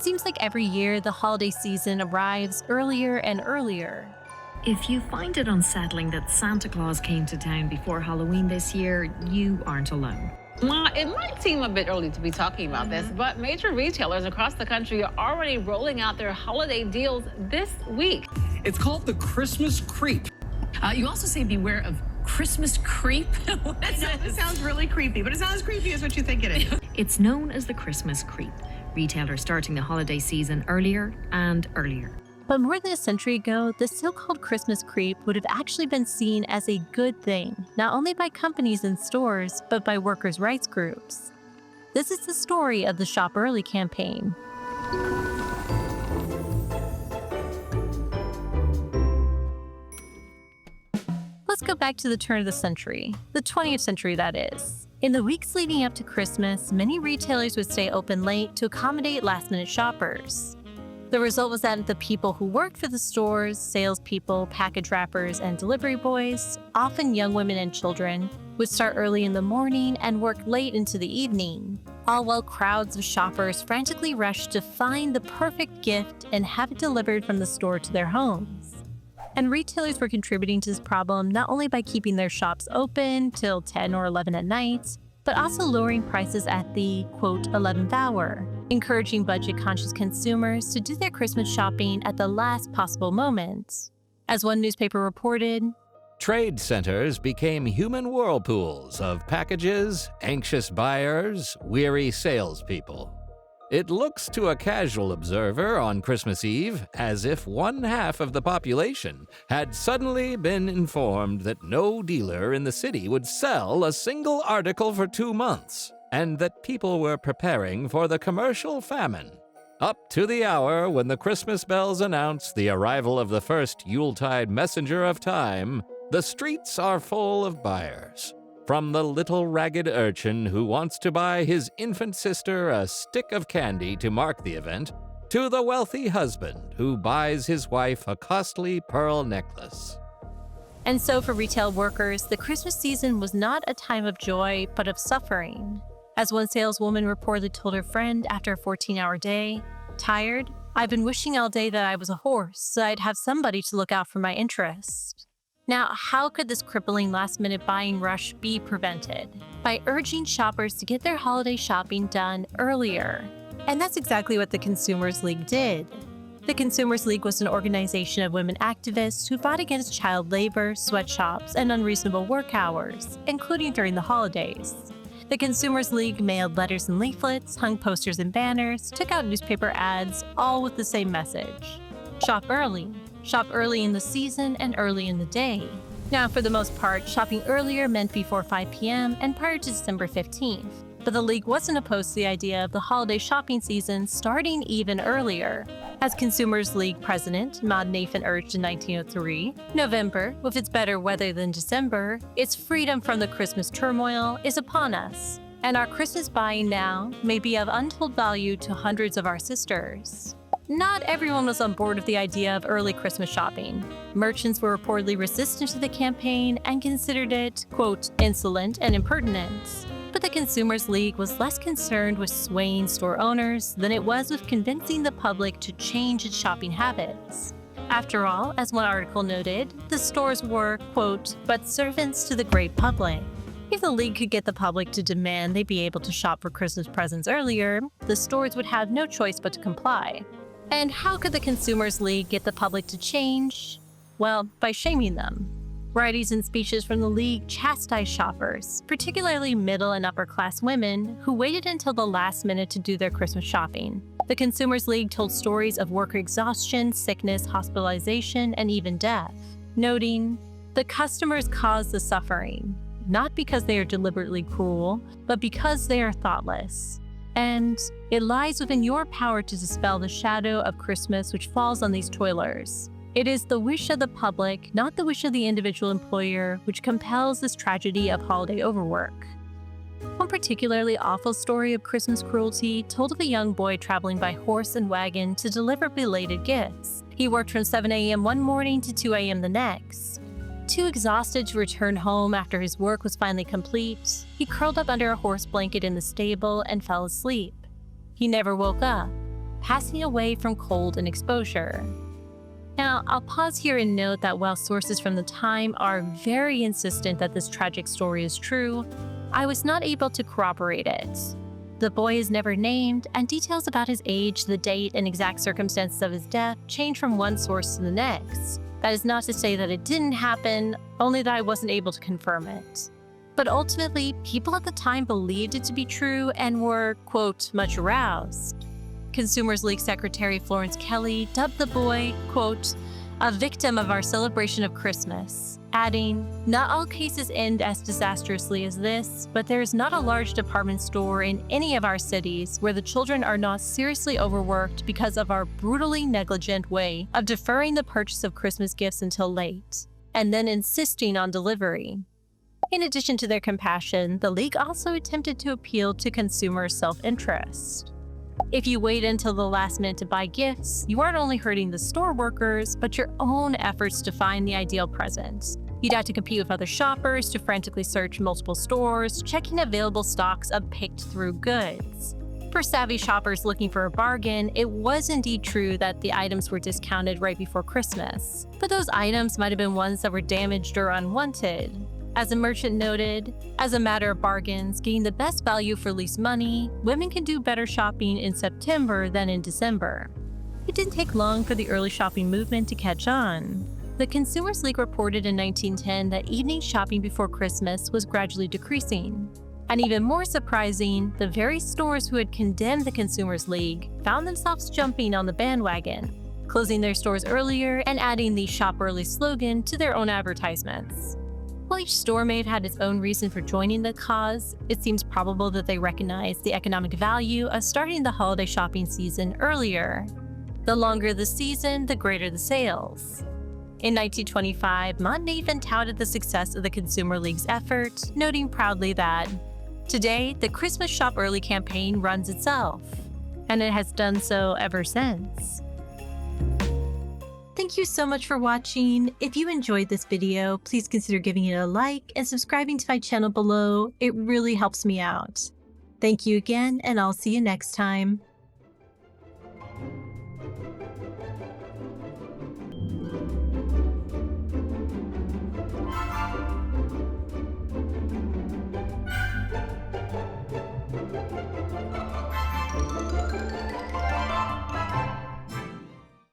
It seems like every year the holiday season arrives earlier and earlier. If you find it unsettling that Santa Claus came to town before Halloween this year, you aren't alone. Well, it might seem a bit early to be talking about this, but major retailers across the country are already rolling out their holiday deals this week. It's called the Christmas Creep. You also say beware of Christmas creep. It sounds really creepy, but it's not as creepy as what you think it is. It's known as the Christmas creep. Retailers starting the holiday season earlier and earlier. But more than a century ago, the so-called Christmas creep would have actually been seen as a good thing, not only by companies and stores, but by workers' rights groups. This is the story of the Shop Early campaign. Let's go back to the turn of the century, the 20th century that is. In the weeks leading up to Christmas, many retailers would stay open late to accommodate last-minute shoppers. The result was that the people who worked for the stores, salespeople, package wrappers, and delivery boys, often young women and children, would start early in the morning and work late into the evening, all while crowds of shoppers frantically rushed to find the perfect gift and have it delivered from the store to their homes. And retailers were contributing to this problem not only by keeping their shops open till 10 or 11 at night, but also lowering prices at the, quote, 11th hour, encouraging budget-conscious consumers to do their Christmas shopping at the last possible moment. As one newspaper reported, trade centers became human whirlpools of packages, anxious buyers, weary salespeople. It looks to a casual observer on Christmas Eve as if 1/2 of the population had suddenly been informed that no dealer in the city would sell a single article for 2 months, and that people were preparing for the commercial famine. Up to the hour when the Christmas bells announce the arrival of the first Yuletide messenger of time, the streets are full of buyers. From the little ragged urchin who wants to buy his infant sister a stick of candy to mark the event, to the wealthy husband who buys his wife a costly pearl necklace. And so for retail workers, the Christmas season was not a time of joy, but of suffering. As one saleswoman reportedly told her friend after a 14-hour day, "Tired? I've been wishing all day that I was a horse, so I'd have somebody to look out for my interests." Now, how could this crippling last-minute buying rush be prevented? By urging shoppers to get their holiday shopping done earlier. And that's exactly what the Consumers League did. The Consumers League was an organization of women activists who fought against child labor, sweatshops, and unreasonable work hours, including during the holidays. The Consumers League mailed letters and leaflets, hung posters and banners, took out newspaper ads, all with the same message: shop early. Shop early in the season and early in the day. Now, for the most part, shopping earlier meant before 5 p.m. and prior to December 15th. But the League wasn't opposed to the idea of the holiday shopping season starting even earlier. As Consumers League president Maud Nathan urged in 1903, November, with its better weather than December, its freedom from the Christmas turmoil, is upon us. And our Christmas buying now may be of untold value to hundreds of our sisters. Not everyone was on board with the idea of early Christmas shopping. Merchants were reportedly resistant to the campaign and considered it, quote, insolent and impertinent. But the Consumers League was less concerned with swaying store owners than it was with convincing the public to change its shopping habits. After all, as one article noted, the stores were, quote, but servants to the great public. If the League could get the public to demand they be able to shop for Christmas presents earlier, the stores would have no choice but to comply. And how could the Consumers League get the public to change? Well, by shaming them. Writings and speeches from the League chastised shoppers, particularly middle and upper class women, who waited until the last minute to do their Christmas shopping. The Consumers League told stories of worker exhaustion, sickness, hospitalization, and even death, noting, "The customers cause the suffering, not because they are deliberately cruel, but because they are thoughtless. And it lies within your power to dispel the shadow of Christmas which falls on these toilers. It is the wish of the public, not the wish of the individual employer, which compels this tragedy of holiday overwork." One particularly awful story of Christmas cruelty told of a young boy traveling by horse and wagon to deliver belated gifts. He worked from 7 a.m. one morning to 2 a.m. the next. Too exhausted to return home after his work was finally complete, he curled up under a horse blanket in the stable and fell asleep. He never woke up. passing away from cold and exposure. Now, I'll pause here and note that while sources from the time are very insistent that this tragic story is true, I was not able to corroborate it. The boy is never named, and details about his age, the date, and exact circumstances of his death change from one source to the next. That is not to say that it didn't happen, only that I wasn't able to confirm it. But ultimately, people at the time believed it to be true and were, quote, much aroused. Consumers League Secretary Florence Kelly dubbed the boy, quote, a victim of our celebration of Christmas, adding, not all cases end as disastrously as this, but there is not a large department store in any of our cities where the children are not seriously overworked because of our brutally negligent way of deferring the purchase of Christmas gifts until late, and then insisting on delivery. In addition to their compassion, the League also attempted to appeal to consumer self-interest. If you wait until the last minute to buy gifts, you aren't only hurting the store workers, but your own efforts to find the ideal present. You'd have to compete with other shoppers to frantically search multiple stores, checking available stocks of picked-through goods. For savvy shoppers looking for a bargain, it was indeed true that the items were discounted right before Christmas, but those items might have been ones that were damaged or unwanted. As a merchant noted, as a matter of bargains, getting the best value for least money, women can do better shopping in September than in December. It didn't take long for the early shopping movement to catch on. The Consumers League reported in 1910 that evening shopping before Christmas was gradually decreasing. And even more surprising, the very stores who had condemned the Consumers League found themselves jumping on the bandwagon, closing their stores earlier and adding the Shop Early slogan to their own advertisements. While each store may have had its own reason for joining the cause, it seems probable that they recognized the economic value of starting the holiday shopping season earlier. The longer the season, the greater the sales. In 1925, Mondt even touted the success of the Consumer League's effort, noting proudly that, today, the Christmas Shop Early campaign runs itself, and it has done so ever since. Thank you so much for watching. If you enjoyed this video, please consider giving it a like and subscribing to my channel below. It really helps me out. Thank you again, and I'll see you next time.